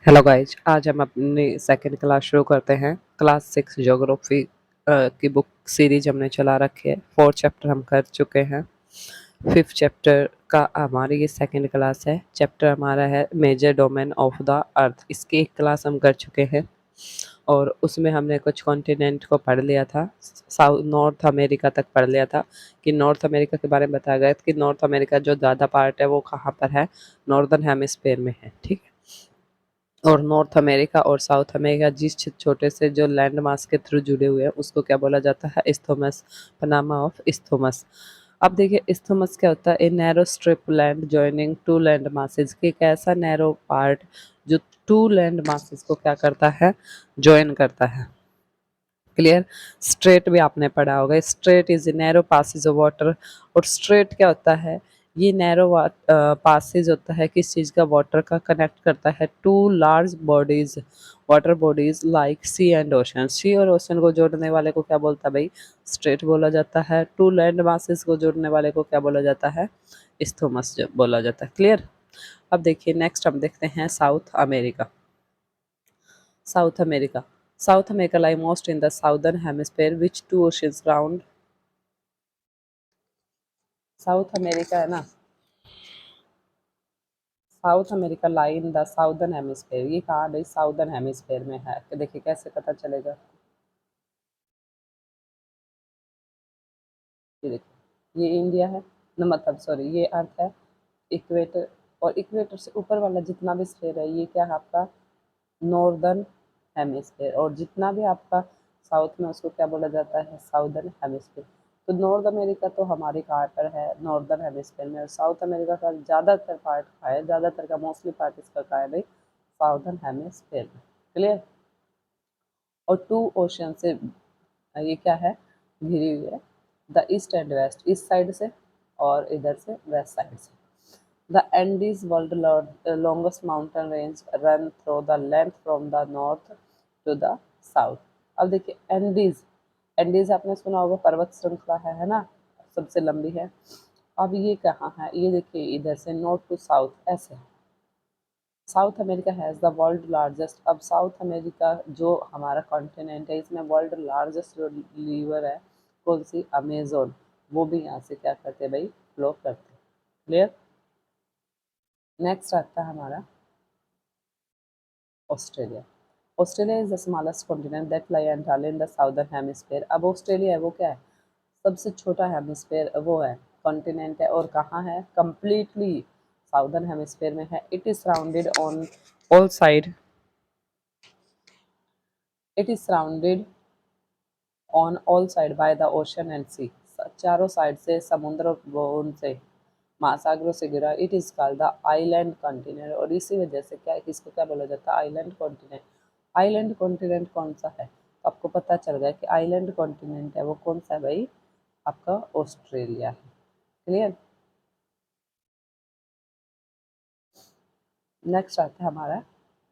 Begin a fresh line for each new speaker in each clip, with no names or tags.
Hello guys, आज हम अपनी सेकंड क्लास शुरू करते हैं। क्लास 6 ज्योग्राफी की बुक सीरीज हमने चला रखी है। 4 चैप्टर हम कर चुके हैं। 5th चैप्टर का हमारी ये सेकंड क्लास है। चैप्टर हमारा है major domain of the earth. इसकी एक क्लास हम कर चुके हैं और उसमें हमने कुछ कॉन्टिनेंट को पढ़ लिया था। साउथ नॉर्थ अमेरिका तक पढ़ लिया था कि नॉर्थ अमेरिका के बारे में बताया गया था कि नॉर्थ अमेरिका जो ज़्यादा पार्ट है वो कहाँ पर है, नॉर्दर्न हेमिस्फेयर में है। ठीक है। और नॉर्थ अमेरिका और साउथ अमेरिका जिस छोटे से जो लैंड मास के थ्रू जुड़े हुए हैं उसको क्या बोला जाता है, इस्थोमस, पनामा ऑफ इस्थोमस। अब देखिए इस्थोमस क्या होता है, a narrow strip land joining two land masses, कि एक ऐसा नैरो पार्ट जो टू लैंड मासेस को क्या करता है, जॉइन करता है। क्लियर। स्ट्रेट भी आपने पढ़ा होगा, strait is narrow passage of water. और स्ट्रेट क्या होता है, ये नैरो पासेज होता है किस चीज़ का, वाटर का, कनेक्ट करता है to large bodies, water bodies like sea and ocean. Sea और ओशन को जोड़ने वाले को क्या बोलता है भाई, स्ट्रेट बोला जाता है। टू लैंड मासेस को जोड़ने वाले को क्या बोला जाता है, इस्थोमस बोला जाता है। क्लियर। अब देखिए नेक्स्ट हम देखते हैं south America. South America. South America lie most in the southern hemisphere, which two oceans round South America है ना, south America lie in the southern hemisphere. ये कहाँ भाई, साउदर्न हेमिस्फेयर में है। देखिए कैसे पता चलेगा, ये देखिए ये इंडिया है न, मतलब सॉरी ये अर्थ है, इक्वेटर। और इक्वेटर से ऊपर वाला जितना भी स्फेयर है ये क्या है आपका, नॉर्दर्न हेमिस्फेयर। और जितना भी आपका साउथ में उसको क्या बोला जाता है, साउदर्न हेमिस्फेयर। तो नॉर्थ अमेरिका तो हमारे कहाँ पर है, नॉर्दर्न हेमिस्फेयर में। और साउथ अमेरिका का ज़्यादातर पार्ट कहाँ है, ज़्यादातर का मोस्टली पार्ट इसका कहाँ है भाई, साउदर्न हेमिस्फेयर में। क्लियर। और टू ओशन से ये क्या है, घिरी हुई है, the east and west, east side से और इधर से वेस्ट साइड से। The Andes, world longest mountain range, run through the length from the north to the south. अब देखिए एंडीज, एंडीज आपने सुना होगा, पर्वत श्रृंखला है ना, सबसे लंबी है। अब ये कहाँ है, ये देखिए इधर से नॉर्थ टू साउथ ऐसे है। South America has the world largest. अब साउथ अमेरिका जो हमारा कॉन्टिनेंट है इसमें वर्ल्ड लार्जेस्ट जो लीवर है, कौन सी, अमेजोन, वो भी यहाँ से क्या करते हैं भाई, फ्लो करते हैं। क्लियर। नेक्स्ट आता है हमारा Australia. Australia is the smallest continent that lie entirely in the southern hemisphere. अब ऑस्ट्रेलिया है वो क्या है, सबसे छोटा हेमिस्फीयर वो है, कॉन्टिनेंट है। और कहाँ है, कंप्लीटली साउदर्न हेमिस्फीयर में है। It is surrounded on all side, it is surrounded on all side by the ocean and sea. चारों साइड से समुद्र उनसे महासागरों से घिरा। It is called the island continent. और इसी वजह से क्या, इसको क्या बोला जाता है, आइलैंड कॉन्टिनेंट। आइलैंड कॉन्टिनेंट कौन सा है, तो आपको पता चल गया कि आइलैंड कॉन्टिनेंट है वो कौन सा है भाई, आपका ऑस्ट्रेलिया है। क्लियर। नेक्स्ट आता है हमारा,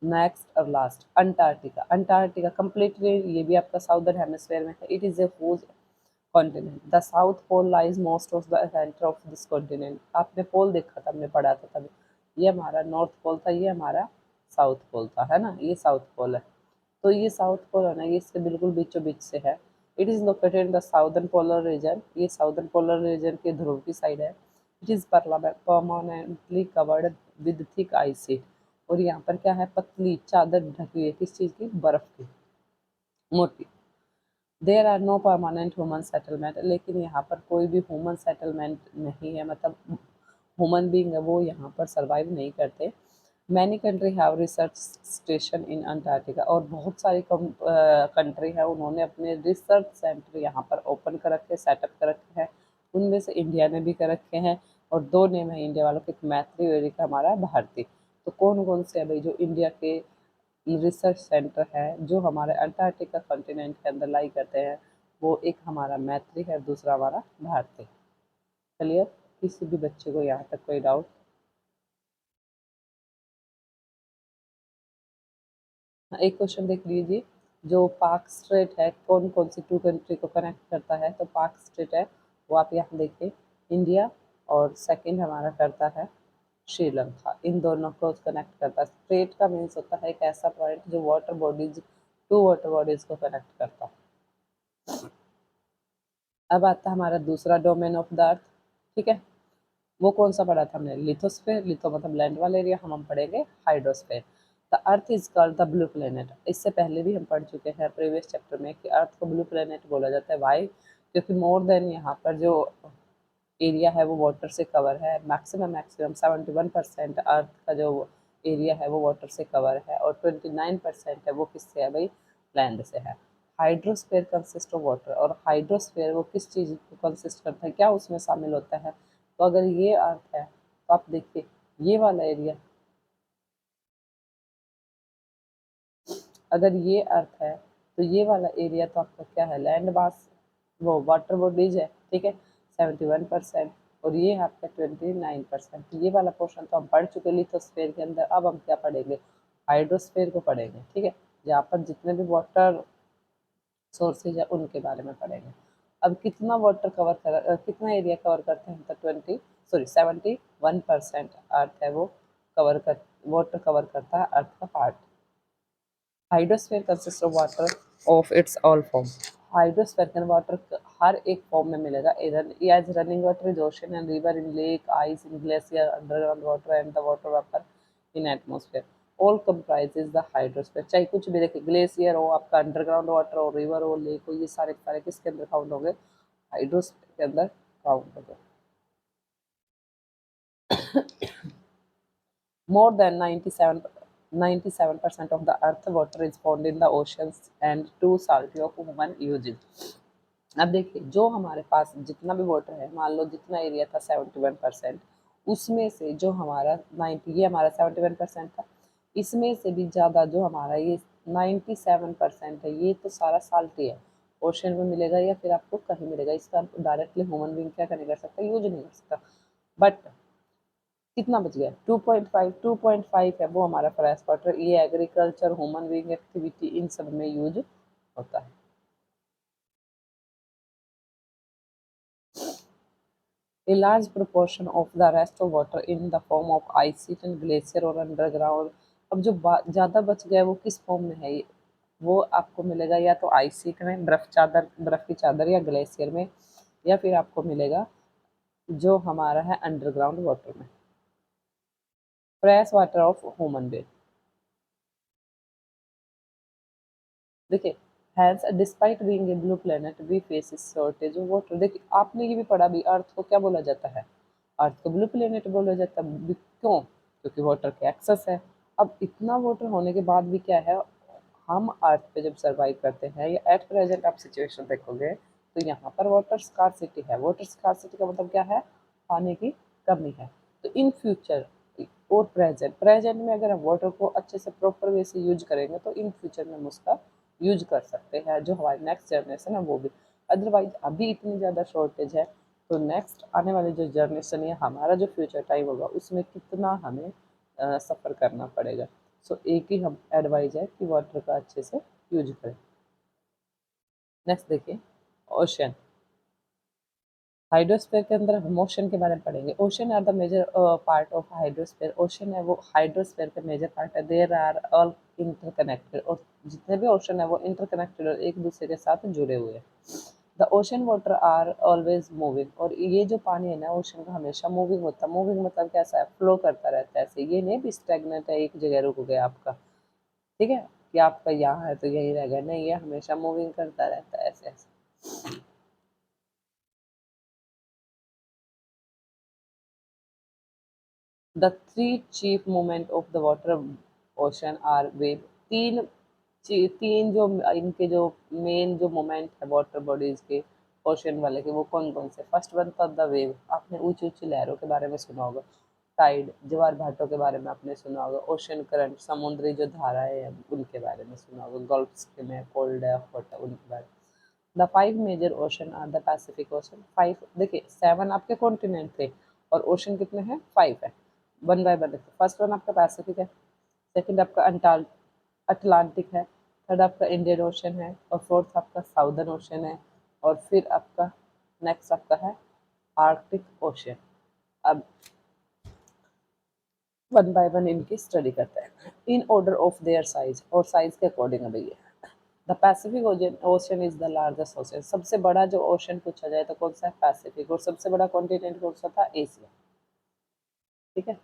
नेक्स्ट और लास्ट, अंटार्कटिका। अंटार्कटिका कंप्लीटली ये भी आपका साउदर्न हेमिस्फेयर में है। It is a huge continent. The south pole lies most of the center of this continent. आपने पोल देखा था, हमने पढ़ा था तभी, ये हमारा नॉर्थ पोल था, ये हमारा साउथ पोल था, है ना, ये साउथ पोल है। तो ये साउथ पोल है ना, ये इसके बिल्कुल बीचों बीच से है। It is located in the southern polar region. ये साउदर्न पोलर रीजन के ध्रुव की साइड है। It is permanently covered with thick ice sheet. और यहाँ पर क्या है, पतली चादर ढकी है, किस चीज़ की, बर्फ की, मोटी। There are no permanent human settlement. लेकिन यहाँ पर कोई भी ह्यूमन सेटलमेंट नहीं है, मतलब ह्यूमन बींग है वो यहाँ पर सर्वाइव नहीं करते। Many country have research station in Antarctica. और बहुत सारी कंट्री है उन्होंने अपने रिसर्च सेंटर यहाँ पर ओपन कर रखे, सेटअप कर रखे हैं। उनमें से इंडिया ने भी कर रखे हैं। और दो नेम है इंडिया वालों के, एक मैत्री और एक हमारा भारती। तो कौन कौन से है भाई जो इंडिया के रिसर्च सेंटर है जो हमारे अंटार्कटिका कॉन्टिनेंट के अंदर लाई करते हैं, वो एक हमारा मैत्री है, दूसरा हमारा भारती। क्लियर। किसी भी बच्चे को यहाँ तक कोई डाउट। एक क्वेश्चन देख लीजिए, जो पाक स्ट्रेट है कौन कौन सी टू कंट्री को कनेक्ट करता है, तो पाक स्ट्रेट है वो आप यहाँ देखिए, इंडिया और सेकंड हमारा करता है श्रीलंका, इन दोनों को कनेक्ट करता है। स्ट्रेट का मीन्स होता है एक ऐसा पॉइंट जो water bodies, two water bodies को कनेक्ट करता है। अब आता है हमारा दूसरा डोमेन ऑफ द अर्थ, ठीक है। वो कौन सा पढ़ा था हमने, लिथोस्फेयर, लिथो मतलब लैंड वाला एरिया, हम पढ़ेंगे hydrosphere. The earth is called the blue planet. इससे पहले भी हम पढ़ चुके हैं प्रीवियस चैप्टर में कि अर्थ को ब्लू प्लेनेट बोला जाता है। वाई? क्योंकि मोर देन यहाँ पर जो एरिया है वो वाटर से कवर है। मैक्सिमम मैक्सिमम 71% अर्थ का जो एरिया है वो वाटर से कवर है, और 29% है वो किससे है भाई, लैंड से है। हाइड्रोस्फेयर कंसिस्ट ऑफ वाटर, और हाइड्रोस्फेयर वो किस चीज़ को कंसिस्ट करता है, क्या उसमें शामिल होता है। तो अगर ये अर्थ है तो आप देखिए ये वाला एरिया, अगर ये अर्थ है तो ये वाला एरिया तो आपका क्या है, लैंड मास, वो वाटर बॉडीज है, ठीक है, 71%, और ये है आपका 29%। ये वाला पोर्शन तो हम पढ़ चुके लिथोस्फेयर के अंदर। अब हम क्या पढ़ेंगे, हाइड्रोस्फेयर को पढ़ेंगे, ठीक है, जहाँ पर जितने भी वाटर सोर्सेज है उनके बारे में पढ़ेंगे। अब कितना वाटर कवर कर, कितना एरिया कवर करते हैं, तो 71% अर्थ है वो कवर कर, वाटर कवर करता है अर्थ का part. Hydrosphere consist of water of its all form. Hydrosphere के वाटर हर एक फॉर्म में मिलेगा। As running water is ocean and river in lake, ice in glacier, underground water and the water vapour in atmosphere, all comprises the hydrosphere. चाहे कुछ भी देखिए, glacier हो, आपका अंडरग्राउंड वाटर हो, रिवर हो, लेक हो, ये सारे सारे किसके अंदर काउंट हो गए, हाइड्रोस्फीयर के अंदर काउंट हो गए। More than 97% of the earth water is found in the oceans and too salty of human usage. अब देखिए जो हमारे पास जितना भी वाटर है, मान लो जितना एरिया था 71%, उसमें से जो हमारा 90, ये हमारा 71% था, इसमें से भी ज़्यादा जो हमारा ये 97% है, ये तो सारा साल्टी है। ओशन में मिलेगा या फिर आपको कहीं मिलेगा, इसका डायरेक्टली ह्यूमन बींग क्या नहीं कर सकता, यूज नहीं कर सकता। बट कितना बच गया, 2.5 है वो हमारा फ्रेश वाटर। ये एग्रीकल्चर, ह्यूमन बीइंग एक्टिविटी, इन सब में यूज होता है। A large proportion of the rest of water in the form of ice sheet and glacier और underground। अब जो ज़्यादा बच गया वो किस फॉर्म में है, वो आपको मिलेगा या तो आइस शीट में, बर्फ की चादर, या ग्लेशियर में, या फिर आपको मिलेगा जो हमारा है अंडरग्राउंड वाटर में। Fresh water of human being, देखिए, hence despite being a blue planet we face shortage of water. देखिए आपने ये भी पढ़ा भी, अर्थ को क्या बोला जाता है, अर्थ को ब्लू प्लेनेट बोला जाता है। क्यों? क्योंकि वाटर के एक्सेस है। अब इतना वाटर होने के बाद भी क्या है, हम अर्थ पे जब सर्वाइव करते हैं, या एट प्रेजेंट आप सिचुएशन देखोगे तो यहाँ पर वाटर स्कार्सिटी है। वाटर स्कार्सिटी का मतलब क्या है, पानी की कमी है। तो इन फ्यूचर और प्रेजेंट, प्रेजेंट में अगर हम वाटर को अच्छे से प्रॉपर वे से यूज करेंगे तो इन फ्यूचर में हम उसका यूज कर सकते हैं, जो हमारी नेक्स्ट जनरेशन है वो भी। अदरवाइज अभी इतनी ज़्यादा शॉर्टेज है, तो नेक्स्ट आने वाली जो जनरेशन है, हमारा जो फ्यूचर टाइम होगा, उसमें कितना हमें सफ़र करना पड़ेगा। सो एक ही हम एडवाइज है कि वाटर का अच्छे से यूज करें। नेक्स्ट देखिए, ओशन। हाइड्रोस्फीयर के अंदर हम ओशन के बारे में पढ़ेंगे। Ocean are the major part of hydrosphere. Ocean है वो हाइड्रोस्फीयर का मेजर पार्ट है। देयर आर ऑल इंटरकनेक्टेड, और जितने भी ओशन है वो इंटरकनेक्टेड और एक दूसरे के साथ जुड़े हुए हैं। The ocean water are always moving, और ये जो पानी है ना ओशन का, हमेशा मूविंग होता है। मूविंग मतलब कैसा है, फ्लो करता रहता है। ऐसे ये नहीं भी स्टेगनेंट है, एक जगह रुक गया आपका, ठीक है, कि आपका यहाँ है तो यही रह गया, नहीं, ये हमेशा मूविंग करता रहता है ऐसे ऐसे। The three chief movement of the water ocean are wave. तीन तीन जो इनके जो मेन जो मोमेंट है वाटर बॉडीज के, ओशन वाले के, वो कौन कौन से। फर्स्ट वन था द वेव, आपने ऊंची ऊंची लहरों के बारे में सुना होगा। टाइड, ज्वार भाटों के बारे में आपने सुना होगा। ओशन करंट, समुद्री जो धाराएं हैं उनके बारे में सुना होगा। गल्फ में कोल्ड है, हॉट है, उनके बारे में। The five major ocean are the Pacific ocean. Five, देखिए 7 आपके कॉन्टिनेंट थे और ओशन कितने हैं, 5 है। वन बाय वन देखिए, फर्स्ट वन आपका पैसिफिक है, सेकंड आपका अटलांटिक है, थर्ड आपका इंडियन ओशन है, और फोर्थ आपका साउदर्न ओशन है, और फिर आपका नेक्स्ट आपका है आर्कटिक ओशन। अब वन बाय वन इनकी स्टडी करते हैं in order of their size, और साइज के अकॉर्डिंग है भैया। The Pacific ocean is the largest ocean, सबसे बड़ा जो ओशन पूछा जाए तो कौन सा है, पैसिफिक। और सबसे बड़ा कॉन्टिनेंट कौन सा था, एशिया। ठीक है।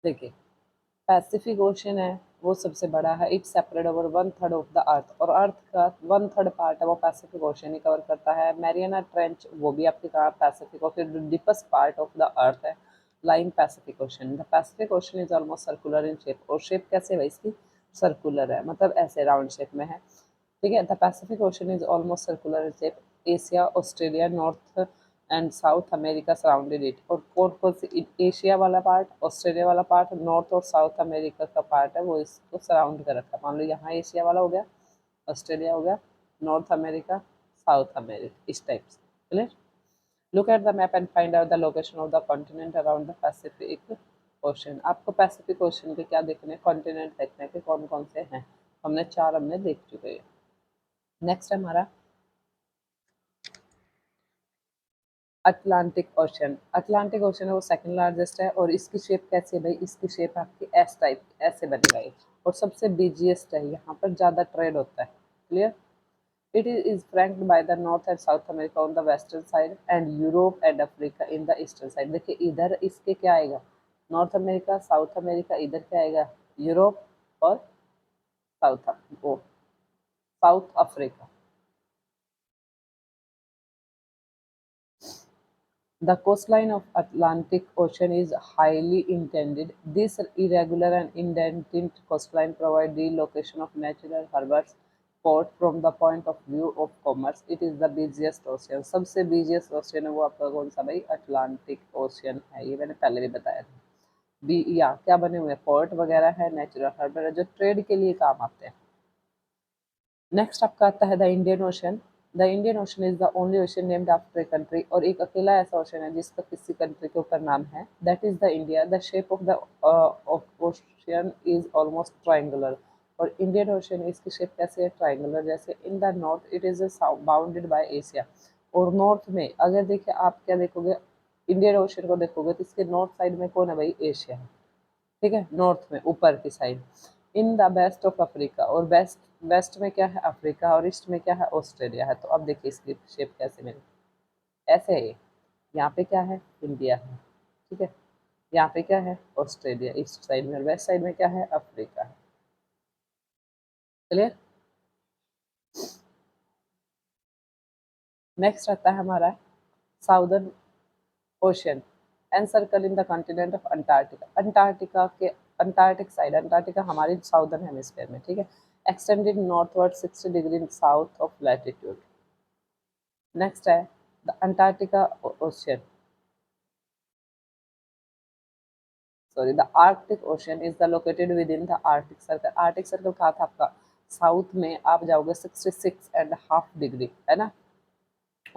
देखिए, पैसिफिक ओशन है वो सबसे बड़ा है, it's separate over one third of the अर्थ, और अर्थ का वन थर्ड पार्ट है वो पैसिफिक ओशन ही कवर करता है। मैरियाना ट्रेंच वो भी आपके कहा पैसिफिक, और फिर deepest part of the earth है lying Pacific ocean. The Pacific ocean is almost circular in shape, और शेप कैसे है इसकी, सर्कुलर है, मतलब ऐसे राउंड शेप में है। ठीक है। The Pacific ocean is almost circular in shape, Asia, Australia, north and south America surrounded it. और कौन कौन से, एशिया वाला पार्ट, ऑस्ट्रेलिया वाला पार्ट, नॉर्थ और साउथ अमेरिका का पार्ट है वो इसको सराउंड कर रखा है। मान लो यहाँ एशिया वाला हो गया, ऑस्ट्रेलिया हो गया, नॉर्थ अमेरिका, साउथ अमेरिका, इस टाइप से। Clear. Look at the map and find out the location of the continent around the Pacific ocean. आपको पैसिफिक ओशन के क्या देखने, कॉन्टिनेंट देखने के कौन कौन से हैं, हमने चार हमने देख चुके हैं। नेक्स्ट है हमारा अटलांटिक ओशन। अटलांटिक ओशन है वो सेकंड लार्जेस्ट है, और इसकी शेप कैसी है भाई, इसकी शेप आपकी एस टाइप ऐसे बनेगा ये, और सबसे बिजिएस्ट है, यहाँ पर ज़्यादा ट्रेड होता है। Clear. It is flanked by the north and south America on the western side and Europe and Africa in the eastern side. देखिए इधर इसके क्या आएगा, नॉर्थ अमेरिका, साउथ अमेरिका, इधर क्या आएगा, यूरोप और साउथ वो south Africa. The coastline of Atlantic Ocean is highly indented. This irregular and indented coastline provides the location of natural harbors, port from the point of view of commerce. It is the busiest ocean. सबसे busiest ocean है वो आपका कौन सा भाई, Atlantic ocean है, ये मैंने पहले भी बताया था। बी या क्या बने हुए, पोर्ट वगैरह है, नेचुरल हार्बर है, जो ट्रेड के लिए काम आते हैं। नेक्स्ट आपका आता है the Indian ocean. The Indian ocean is the only ocean named after a country, और एक अकेला ऐसा ओशन है जिसका किसी कंट्री के ऊपर नाम है, that is the India. The shape of the ocean is almost triangular, और इंडियन ओशन इसकी शेप कैसे है, ट्राइंगुलर जैसे। In the north it is bounded bye Asia, और नॉर्थ में अगर देखिए आप क्या देखोगे, इंडियन ओशन को देखोगे तो इसके नॉर्थ साइड में कौन है भाई, एशिया है। ठीक है, नॉर्थ में ऊपर की side. In the west of Africa, और वेस्ट वेस्ट में क्या है, अफ्रीका, और ईस्ट में क्या है, ऑस्ट्रेलिया है। तो अब देखिए इसकी शेप कैसे मिली, ऐसे है। यहाँ पे क्या है, इंडिया है। ठीक है। यहाँ पे क्या है, ऑस्ट्रेलिया ईस्ट साइड में, और वेस्ट साइड में क्या है, अफ्रीका है। क्लियर। नेक्स्ट आता है हमारा southern ocean and circle in the continent of Antarctica. Antarctica के अंटार्कटिक साइड, अंटार्कटिका हमारी साउदर्न हेमिस्फीयर में। ठीक है। Extended northward 60 degree south of latitude. Next है the Antarctica ocean, sorry the Arctic ocean is the located within the Arctic circle. Arctic circle कहा था आपका, south में आप जाओगे 66.5 डिग्री है ना,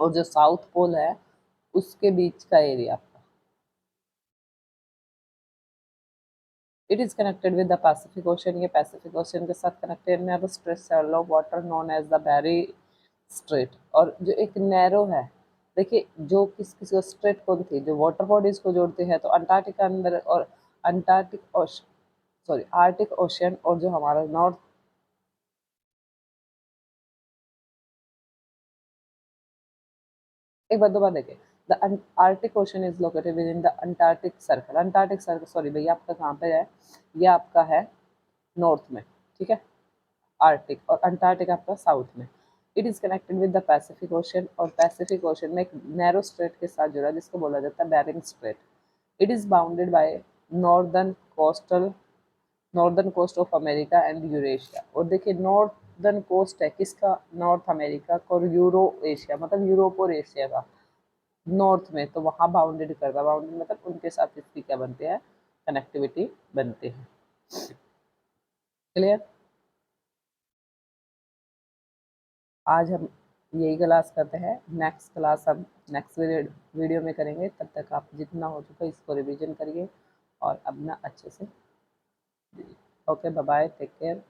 और जो साउथ पोल है उसके बीच का area. It is connected with the Pacific ocean, ये पैसिफिक ओशन के साथ connected. Narrow strait shallow water known as the Bering strait, और जो एक नैरो है, देखिए जो किस किस को स्ट्रेट कौन थी, जो वाटर बॉडीज को जोड़ते हैं, तो अंटार्कटिका अंदर, और Antarctic ocean, sorry Arctic ocean, और जो हमारा नॉर्थ, एक बार दोबारा देखें। The Arctic ocean is located within the Antarctic circle. Antarctic circle, sorry भैया आपका कहाँ पे है, ये आपका है नॉर्थ में। ठीक है, आर्टिक, और अंटार्कटिक आपका साउथ में। It is connected with the Pacific ocean, और पैसिफिक ओशन में एक नैरो स्ट्रेट के साथ जुड़ा जिसको बोला जाता है Bering strait. It is bounded by northern coastal northern coast of America and Eurasia. और देखिए नॉर्दर्न कोस्ट है किसका, नॉर्थ अमेरिका का, और यूरो एशिया मतलब यूरोप और एशिया का नॉर्थ में, तो वहाँ बाउंडेड करता, बाउंडेड मतलब उनके साथ इसकी क्या बनते हैं, कनेक्टिविटी बनते हैं। क्लियर। आज हम यही क्लास करते हैं, नेक्स्ट क्लास हम नेक्स्ट वीडियो में करेंगे। तब तक आप जितना हो चुका है इसको रिवीजन करिए और अपना अच्छे से। Okay, bye bye, take care.